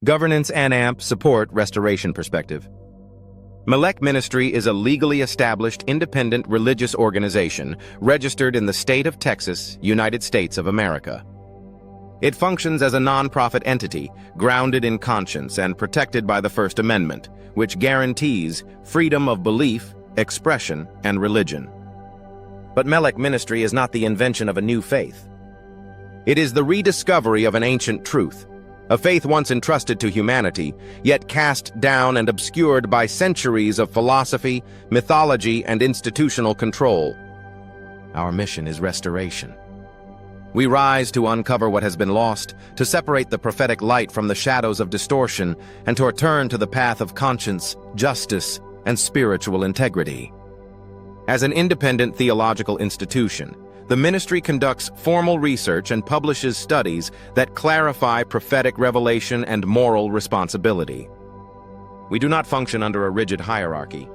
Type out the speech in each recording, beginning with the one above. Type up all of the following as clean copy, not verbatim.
Governance and AMP support restoration perspective. Melek Ministry is a legally established independent religious organization registered in the state of Texas, United States of America. It functions as a nonprofit entity grounded in conscience and protected by the First Amendment, which guarantees freedom of belief, expression, and religion. But Melek Ministry is not the invention of a new faith. It is the rediscovery of an ancient truth, a faith once entrusted to humanity, yet cast down and obscured by centuries of philosophy, mythology, and institutional control. Our mission is restoration. We rise to uncover what has been lost, to separate the prophetic light from the shadows of distortion, and to return to the path of conscience, justice, and spiritual integrity. As an independent theological institution, the ministry conducts formal research and publishes studies that clarify prophetic revelation and moral responsibility. We do not function under a rigid hierarchy.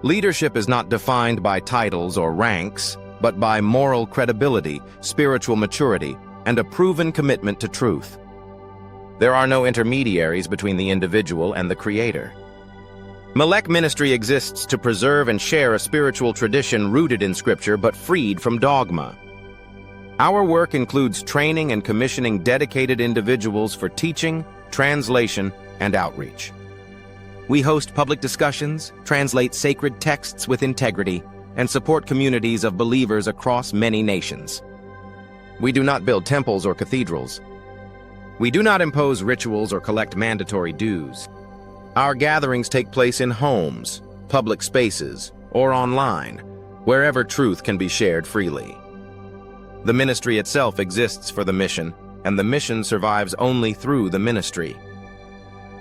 Leadership is not defined by titles or ranks, but by moral credibility, spiritual maturity, and a proven commitment to truth. There are no intermediaries between the individual and the Creator. Melek Ministry exists to preserve and share a spiritual tradition rooted in Scripture but freed from dogma. Our work includes training and commissioning dedicated individuals for teaching, translation, and outreach. We host public discussions, translate sacred texts with integrity, and support communities of believers across many nations. We do not build temples or cathedrals. We do not impose rituals or collect mandatory dues. Our gatherings take place in homes, public spaces, or online, wherever truth can be shared freely. The ministry itself exists for the mission, and the mission survives only through the ministry.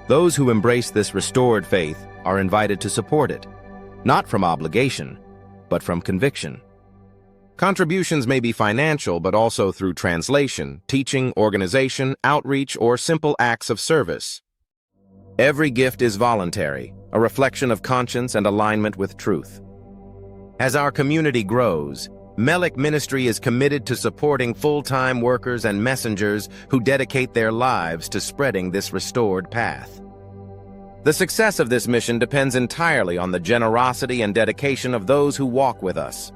Those who embrace this restored faith are invited to support it, not from obligation, but from conviction. Contributions may be financial, but also through translation, teaching, organization, outreach, or simple acts of service. Every gift is voluntary, a reflection of conscience and alignment with truth. As our community grows, Melek Ministry is committed to supporting full-time workers and messengers who dedicate their lives to spreading this restored path. The success of this mission depends entirely on the generosity and dedication of those who walk with us.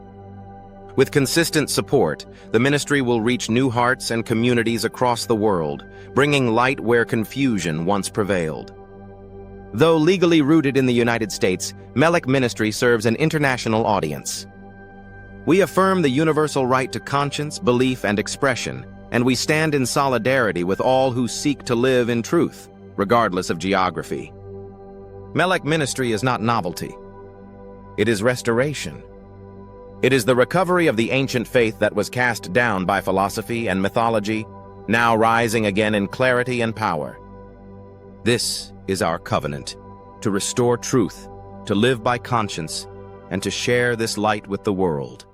With consistent support, the ministry will reach new hearts and communities across the world, bringing light where confusion once prevailed. Though legally rooted in the United States, Melek Ministry serves an international audience. We affirm the universal right to conscience, belief, and expression, and we stand in solidarity with all who seek to live in truth, regardless of geography. Melek Ministry is not novelty. It is restoration. It is the recovery of the ancient faith that was cast down by philosophy and mythology, now rising again in clarity and power. This is our covenant, to restore truth, to live by conscience, and to share this light with the world.